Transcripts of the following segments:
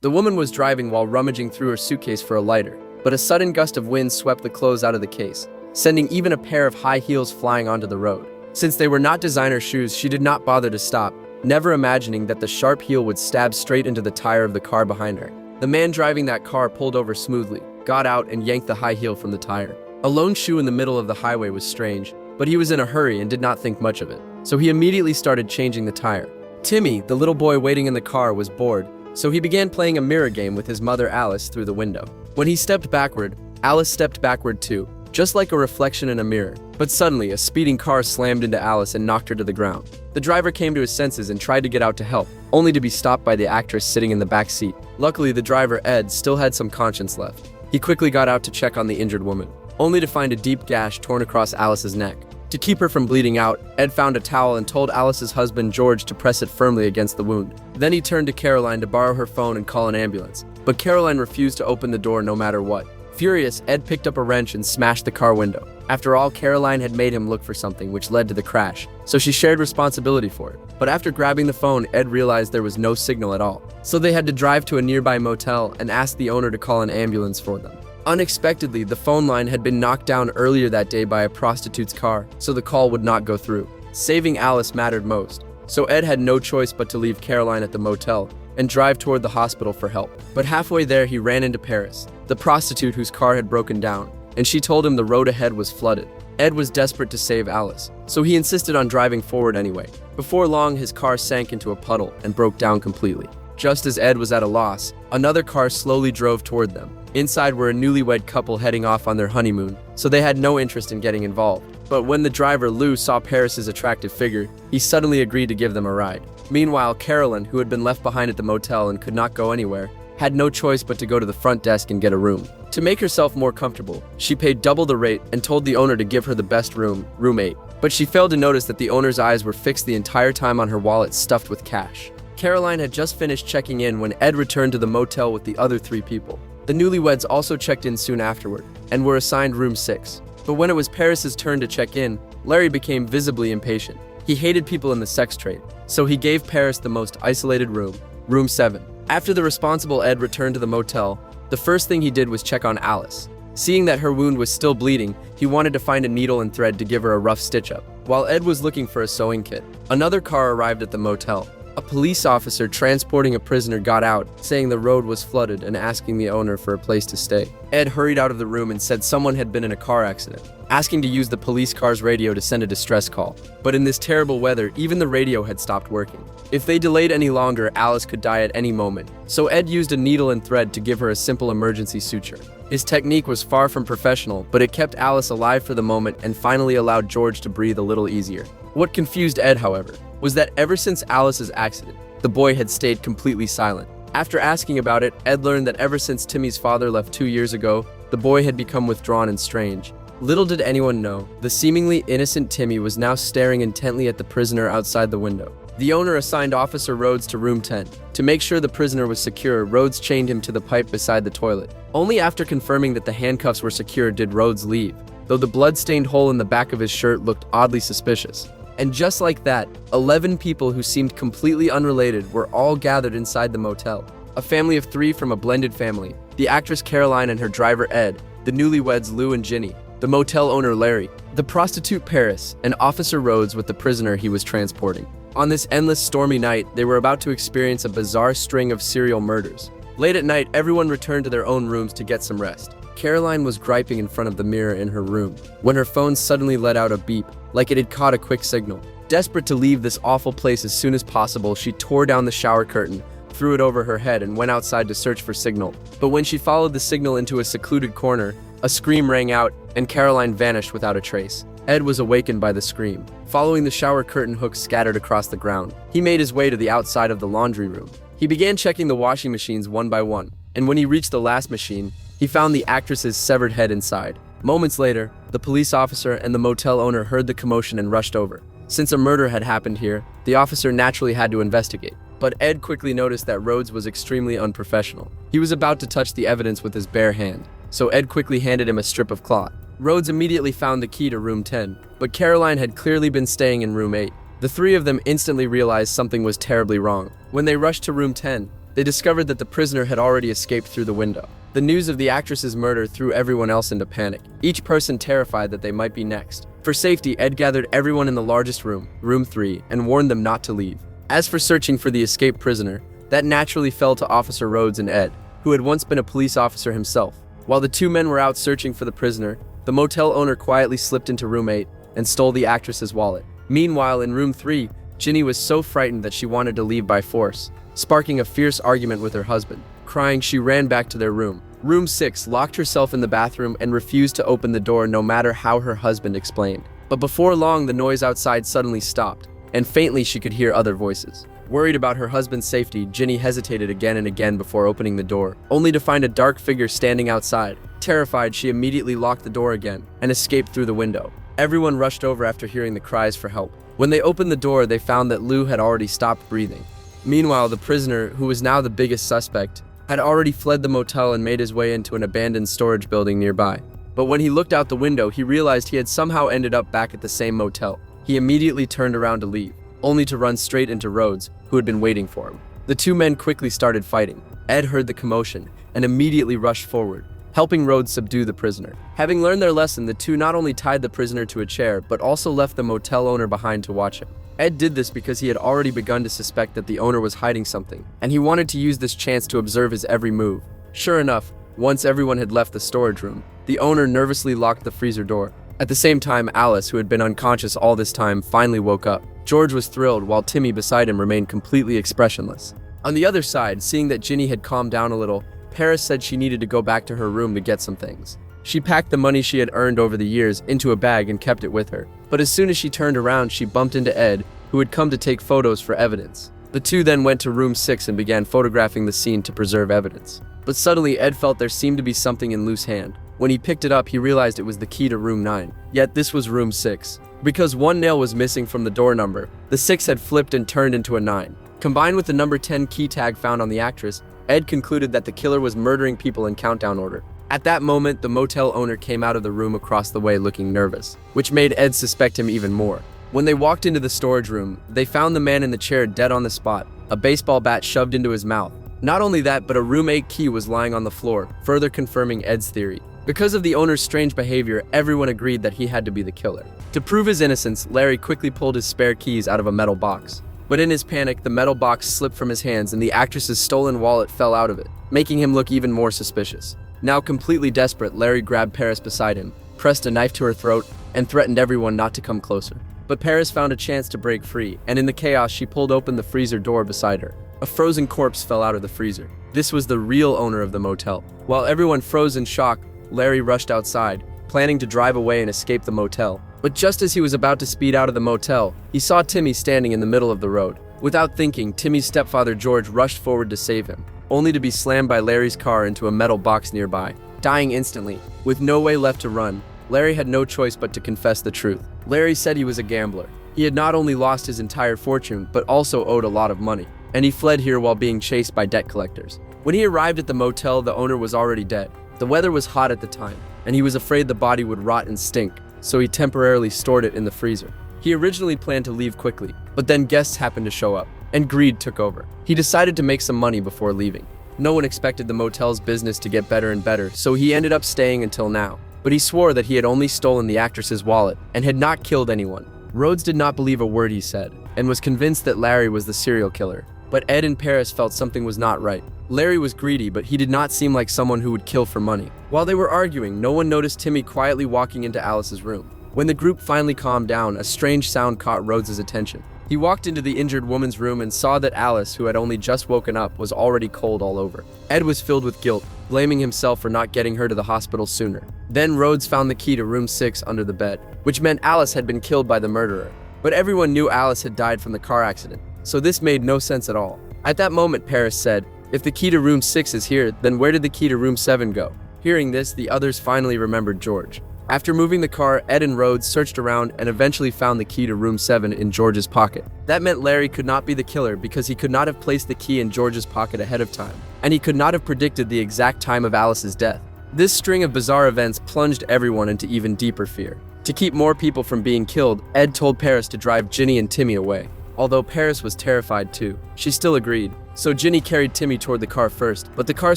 The woman was driving while rummaging through her suitcase for a lighter, but a sudden gust of wind swept the clothes out of the case, sending even a pair of high heels flying onto the road. Since they were not designer shoes, she did not bother to stop, never imagining that the sharp heel would stab straight into the tire of the car behind her. The man driving that car pulled over smoothly, got out, and yanked the high heel from the tire. A lone shoe in the middle of the highway was strange, but he was in a hurry and did not think much of it, so he immediately started changing the tire. Timmy, the little boy waiting in the car, was bored, so he began playing a mirror game with his mother Alice through the window. When he stepped backward, Alice stepped backward too, just like a reflection in a mirror. But suddenly, a speeding car slammed into Alice and knocked her to the ground. The driver came to his senses and tried to get out to help, only to be stopped by the actress sitting in the back seat. Luckily, the driver, Ed, still had some conscience left. He quickly got out to check on the injured woman, only to find a deep gash torn across Alice's neck. To keep her from bleeding out, Ed found a towel and told Alice's husband George to press it firmly against the wound. Then he turned to Caroline to borrow her phone and call an ambulance, but Caroline refused to open the door no matter what. Furious, Ed picked up a wrench and smashed the car window. After all, Caroline had made him look for something, which led to the crash, so she shared responsibility for it. But after grabbing the phone, Ed realized there was no signal at all, so they had to drive to a nearby motel and ask the owner to call an ambulance for them. Unexpectedly, the phone line had been knocked down earlier that day by a prostitute's car, so the call would not go through. Saving Alice mattered most, so Ed had no choice but to leave Caroline at the motel and drive toward the hospital for help. But halfway there, he ran into Paris, the prostitute whose car had broken down, and she told him the road ahead was flooded. Ed was desperate to save Alice, so he insisted on driving forward anyway. Before long, his car sank into a puddle and broke down completely. Just as Ed was at a loss, another car slowly drove toward them. Inside were a newlywed couple heading off on their honeymoon, so they had no interest in getting involved. But when the driver, Lou, saw Paris's attractive figure, he suddenly agreed to give them a ride. Meanwhile, Carolyn, who had been left behind at the motel and could not go anywhere, had no choice but to go to the front desk and get a room. To make herself more comfortable, she paid double the rate and told the owner to give her the best room, room 8. But she failed to notice that the owner's eyes were fixed the entire time on her wallet stuffed with cash. Caroline had just finished checking in when Ed returned to the motel with the other 3 people. The newlyweds also checked in soon afterward, and were assigned room 6. But when it was Paris's turn to check in, Larry became visibly impatient. He hated people in the sex trade, so he gave Paris the most isolated room, room 7. After the responsible Ed returned to the motel, the first thing he did was check on Alice. Seeing that her wound was still bleeding, he wanted to find a needle and thread to give her a rough stitch-up. While Ed was looking for a sewing kit, another car arrived at the motel. A police officer transporting a prisoner got out, saying the road was flooded and asking the owner for a place to stay. Ed hurried out of the room and said someone had been in a car accident, asking to use the police car's radio to send a distress call. But in this terrible weather, even the radio had stopped working. If they delayed any longer, Alice could die at any moment. So Ed used a needle and thread to give her a simple emergency suture. His technique was far from professional, but it kept Alice alive for the moment and finally allowed George to breathe a little easier. What confused Ed, however, was that ever since Alice's accident, the boy had stayed completely silent. After asking about it, Ed learned that ever since Timmy's father left 2 years ago, the boy had become withdrawn and strange. Little did anyone know, the seemingly innocent Timmy was now staring intently at the prisoner outside the window. The owner assigned Officer Rhodes to room 10. To make sure the prisoner was secure, Rhodes chained him to the pipe beside the toilet. Only after confirming that the handcuffs were secure did Rhodes leave, though the blood-stained hole in the back of his shirt looked oddly suspicious. And just like that, 11 people who seemed completely unrelated were all gathered inside the motel. A family of 3 from a blended family, the actress Caroline and her driver Ed, the newlyweds Lou and Ginny, the motel owner Larry, the prostitute Paris, and Officer Rhodes with the prisoner he was transporting. On this endless stormy night, they were about to experience a bizarre string of serial murders. Late at night, everyone returned to their own rooms to get some rest. Caroline was griping in front of the mirror in her room when her phone suddenly let out a beep, like it had caught a quick signal. Desperate to leave this awful place as soon as possible, she tore down the shower curtain, threw it over her head, and went outside to search for signal. But when she followed the signal into a secluded corner, a scream rang out, and Caroline vanished without a trace. Ed was awakened by the scream. Following the shower curtain hooks scattered across the ground, he made his way to the outside of the laundry room. He began checking the washing machines one by one, and when he reached the last machine, he found the actress's severed head inside. Moments later, the police officer and the motel owner heard the commotion and rushed over. Since a murder had happened here, the officer naturally had to investigate. But Ed quickly noticed that Rhodes was extremely unprofessional. He was about to touch the evidence with his bare hand, so Ed quickly handed him a strip of cloth. Rhodes immediately found the key to room 10, but Caroline had clearly been staying in room 8. The 3 of them instantly realized something was terribly wrong. When they rushed to room 10, they discovered that the prisoner had already escaped through the window. The news of the actress's murder threw everyone else into panic, each person terrified that they might be next. For safety, Ed gathered everyone in the largest room, room 3, and warned them not to leave. As for searching for the escaped prisoner, that naturally fell to Officer Rhodes and Ed, who had once been a police officer himself. While the two men were out searching for the prisoner, the motel owner quietly slipped into room 8 and stole the actress's wallet. Meanwhile, in room 3, Ginny was so frightened that she wanted to leave by force, sparking a fierce argument with her husband. Crying, she ran back to their room. Room 6 locked herself in the bathroom and refused to open the door no matter how her husband explained. But before long, the noise outside suddenly stopped, and faintly she could hear other voices. Worried about her husband's safety, Ginny hesitated again and again before opening the door, only to find a dark figure standing outside. Terrified, she immediately locked the door again and escaped through the window. Everyone rushed over after hearing the cries for help. When they opened the door, they found that Lou had already stopped breathing. Meanwhile, the prisoner, who was now the biggest suspect, had already fled the motel and made his way into an abandoned storage building nearby. But when he looked out the window, he realized he had somehow ended up back at the same motel. He immediately turned around to leave, only to run straight into Rhodes, who had been waiting for him. The two men quickly started fighting. Ed heard the commotion and immediately rushed forward, helping Rhodes subdue the prisoner. Having learned their lesson, the two not only tied the prisoner to a chair, but also left the motel owner behind to watch him. Ed did this because he had already begun to suspect that the owner was hiding something, and he wanted to use this chance to observe his every move. Sure enough, once everyone had left the storage room, the owner nervously locked the freezer door. At the same time, Alice, who had been unconscious all this time, finally woke up. George was thrilled, while Timmy beside him remained completely expressionless. On the other side, seeing that Ginny had calmed down a little, Paris said she needed to go back to her room to get some things. She packed the money she had earned over the years into a bag and kept it with her. But as soon as she turned around, she bumped into Ed, who had come to take photos for evidence. The two then went to room 6 and began photographing the scene to preserve evidence. But suddenly, Ed felt there seemed to be something in Lou's hand. When he picked it up, he realized it was the key to room 9. Yet this was room 6. Because one nail was missing from the door number, the 6 had flipped and turned into a 9. Combined with the number 10 key tag found on the actress, Ed concluded that the killer was murdering people in countdown order. At that moment, the motel owner came out of the room across the way looking nervous, which made Ed suspect him even more. When they walked into the storage room, they found the man in the chair dead on the spot, a baseball bat shoved into his mouth. Not only that, but a room 8 key was lying on the floor, further confirming Ed's theory. Because of the owner's strange behavior, everyone agreed that he had to be the killer. To prove his innocence, Larry quickly pulled his spare keys out of a metal box. But in his panic, the metal box slipped from his hands and the actress's stolen wallet fell out of it, making him look even more suspicious. Now completely desperate, Larry grabbed Paris beside him, pressed a knife to her throat, and threatened everyone not to come closer. But Paris found a chance to break free, and in the chaos, she pulled open the freezer door beside her. A frozen corpse fell out of the freezer. This was the real owner of the motel. While everyone froze in shock, Larry rushed outside, planning to drive away and escape the motel. But just as he was about to speed out of the motel, he saw Timmy standing in the middle of the road. Without thinking, Timmy's stepfather George rushed forward to save him, only to be slammed by Larry's car into a metal box nearby, dying instantly. With no way left to run, Larry had no choice but to confess the truth. Larry said he was a gambler. He had not only lost his entire fortune, but also owed a lot of money, and he fled here while being chased by debt collectors. When he arrived at the motel, the owner was already dead. The weather was hot at the time, and he was afraid the body would rot and stink, so he temporarily stored it in the freezer. He originally planned to leave quickly, but then guests happened to show up, and greed took over. He decided to make some money before leaving. No one expected the motel's business to get better and better, so he ended up staying until now. But he swore that he had only stolen the actress's wallet and had not killed anyone. Rhodes did not believe a word he said, and was convinced that Larry was the serial killer. But Ed and Paris felt something was not right. Larry was greedy, but he did not seem like someone who would kill for money. While they were arguing, no one noticed Timmy quietly walking into Alice's room. When the group finally calmed down, a strange sound caught Rhodes' attention. He walked into the injured woman's room and saw that Alice, who had only just woken up, was already cold all over. Ed was filled with guilt, blaming himself for not getting her to the hospital sooner. Then Rhodes found the key to room 6 under the bed, which meant Alice had been killed by the murderer. But everyone knew Alice had died from the car accident, so this made no sense at all. At that moment, Paris said, "If the key to room 6 is here, then where did the key to room 7 go?" Hearing this, the others finally remembered George. After moving the car, Ed and Rhodes searched around and eventually found the key to room 7 in George's pocket. That meant Larry could not be the killer because he could not have placed the key in George's pocket ahead of time, and he could not have predicted the exact time of Alice's death. This string of bizarre events plunged everyone into even deeper fear. To keep more people from being killed, Ed told Paris to drive Ginny and Timmy away. Although Paris was terrified too, she still agreed. So Ginny carried Timmy toward the car first, but the car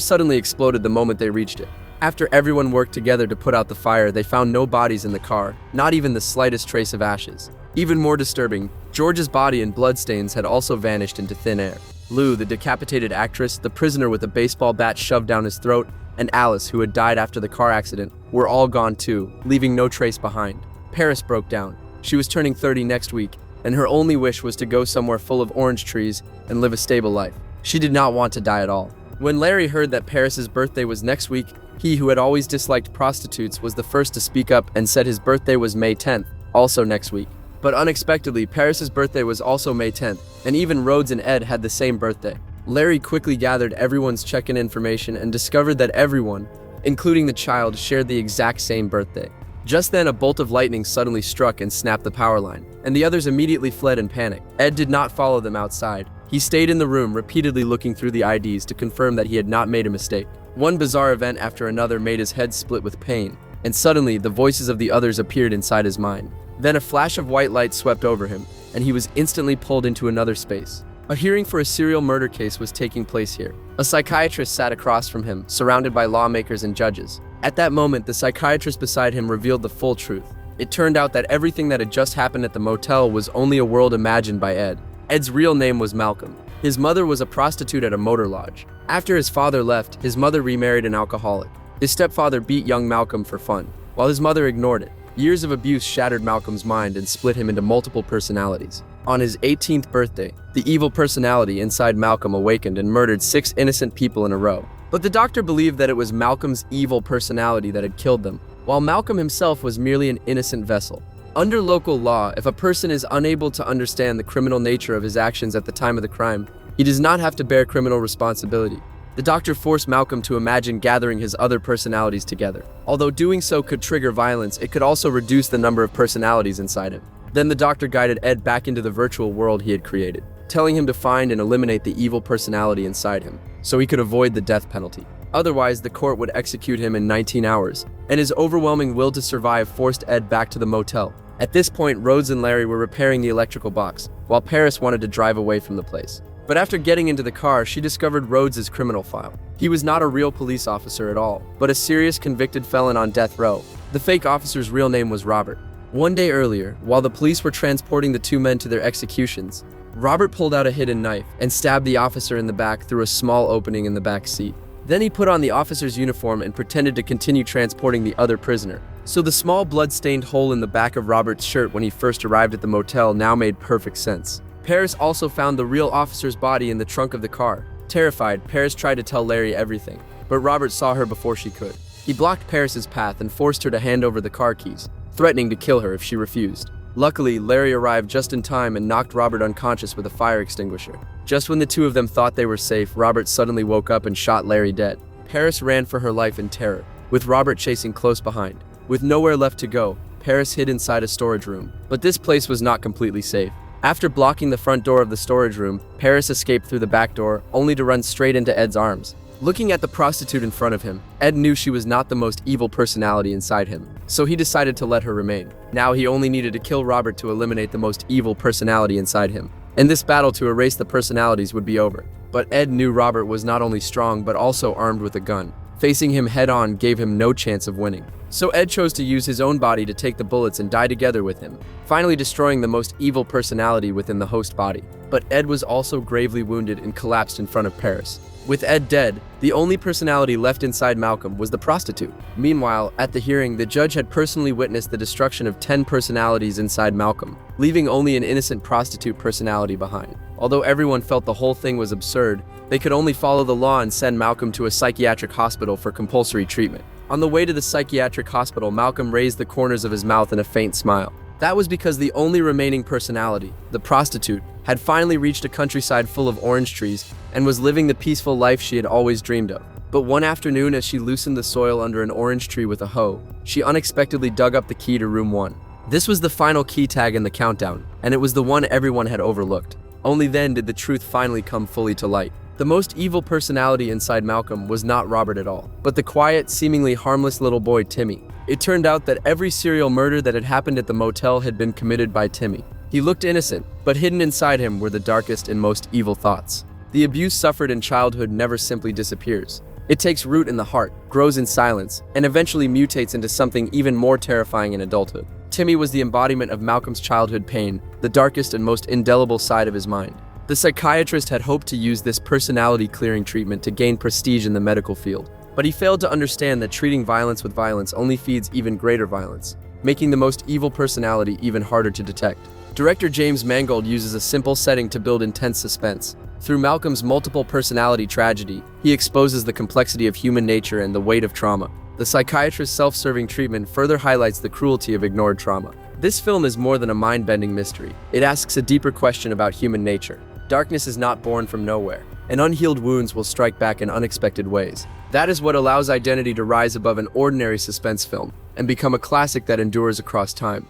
suddenly exploded the moment they reached it. After everyone worked together to put out the fire, they found no bodies in the car, not even the slightest trace of ashes. Even more disturbing, George's body and bloodstains had also vanished into thin air. Lou, the decapitated actress, the prisoner with a baseball bat shoved down his throat, and Alice, who had died after the car accident, were all gone too, leaving no trace behind. Paris broke down. She was turning 30 next week, and her only wish was to go somewhere full of orange trees and live a stable life. She did not want to die at all. When Larry heard that Paris's birthday was next week, he, who had always disliked prostitutes, was the first to speak up and said his birthday was May 10th, also next week. But unexpectedly, Paris's birthday was also May 10th, and even Rhodes and Ed had the same birthday. Larry quickly gathered everyone's check-in information and discovered that everyone, including the child, shared the exact same birthday. Just then, a bolt of lightning suddenly struck and snapped the power line, and the others immediately fled in panic. Ed did not follow them outside. He stayed in the room, repeatedly looking through the IDs to confirm that he had not made a mistake. One bizarre event after another made his head split with pain, and suddenly the voices of the others appeared inside his mind. Then a flash of white light swept over him, and he was instantly pulled into another space. A hearing for a serial murder case was taking place here. A psychiatrist sat across from him, surrounded by lawmakers and judges. At that moment, the psychiatrist beside him revealed the full truth. It turned out that everything that had just happened at the motel was only a world imagined by Ed. Ed's real name was Malcolm. His mother was a prostitute at a motor lodge. After his father left, his mother remarried an alcoholic. His stepfather beat young Malcolm for fun, while his mother ignored it. Years of abuse shattered Malcolm's mind and split him into multiple personalities. On his 18th birthday, the evil personality inside Malcolm awakened and murdered 6 innocent people in a row. But the doctor believed that it was Malcolm's evil personality that had killed them, while Malcolm himself was merely an innocent vessel. Under local law, if a person is unable to understand the criminal nature of his actions at the time of the crime, he does not have to bear criminal responsibility. The doctor forced Malcolm to imagine gathering his other personalities together. Although doing so could trigger violence, it could also reduce the number of personalities inside him. Then the doctor guided Ed back into the virtual world he had created, telling him to find and eliminate the evil personality inside him, so he could avoid the death penalty. Otherwise, the court would execute him in 19 hours, and his overwhelming will to survive forced Ed back to the motel. At this point, Rhodes and Larry were repairing the electrical box, while Paris wanted to drive away from the place. But after getting into the car, she discovered Rhodes's criminal file. He was not a real police officer at all, but a serious convicted felon on death row. The fake officer's real name was Robert. One day earlier, while the police were transporting the 2 men to their executions, Robert pulled out a hidden knife and stabbed the officer in the back through a small opening in the back seat. Then he put on the officer's uniform and pretended to continue transporting the other prisoner. So the small blood-stained hole in the back of Robert's shirt when he first arrived at the motel now made perfect sense. Paris also found the real officer's body in the trunk of the car. Terrified, Paris tried to tell Larry everything, but Robert saw her before she could. He blocked Paris's path and forced her to hand over the car keys, threatening to kill her if she refused. Luckily, Larry arrived just in time and knocked Robert unconscious with a fire extinguisher. Just when the 2 of them thought they were safe, Robert suddenly woke up and shot Larry dead. Paris ran for her life in terror, with Robert chasing close behind. With nowhere left to go, Paris hid inside a storage room. But this place was not completely safe. After blocking the front door of the storage room, Paris escaped through the back door, only to run straight into Ed's arms. Looking at the prostitute in front of him, Ed knew she was not the most evil personality inside him, so he decided to let her remain. Now he only needed to kill Robert to eliminate the most evil personality inside him, and this battle to erase the personalities would be over. But Ed knew Robert was not only strong but also armed with a gun. Facing him head-on gave him no chance of winning. So Ed chose to use his own body to take the bullets and die together with him, finally destroying the most evil personality within the host body. But Ed was also gravely wounded and collapsed in front of Paris. With Ed dead, the only personality left inside Malcolm was the prostitute. Meanwhile, at the hearing, the judge had personally witnessed the destruction of 10 personalities inside Malcolm, leaving only an innocent prostitute personality behind. Although everyone felt the whole thing was absurd, they could only follow the law and send Malcolm to a psychiatric hospital for compulsory treatment. On the way to the psychiatric hospital, Malcolm raised the corners of his mouth in a faint smile. That was because the only remaining personality, the prostitute, had finally reached a countryside full of orange trees and was living the peaceful life she had always dreamed of. But one afternoon, as she loosened the soil under an orange tree with a hoe, she unexpectedly dug up the key to room 1. This was the final key tag in the countdown, and it was the one everyone had overlooked. Only then did the truth finally come fully to light. The most evil personality inside Malcolm was not Robert at all, but the quiet, seemingly harmless little boy Timmy. It turned out that every serial murder that had happened at the motel had been committed by Timmy. He looked innocent, but hidden inside him were the darkest and most evil thoughts. The abuse suffered in childhood never simply disappears. It takes root in the heart, grows in silence, and eventually mutates into something even more terrifying in adulthood. Timmy was the embodiment of Malcolm's childhood pain, the darkest and most indelible side of his mind. The psychiatrist had hoped to use this personality-clearing treatment to gain prestige in the medical field, but he failed to understand that treating violence with violence only feeds even greater violence, making the most evil personality even harder to detect. Director James Mangold uses a simple setting to build intense suspense. Through Malcolm's multiple personality tragedy, he exposes the complexity of human nature and the weight of trauma. The psychiatrist's self-serving treatment further highlights the cruelty of ignored trauma. This film is more than a mind-bending mystery. It asks a deeper question about human nature. Darkness is not born from nowhere, and unhealed wounds will strike back in unexpected ways. That is what allows Identity to rise above an ordinary suspense film and become a classic that endures across time.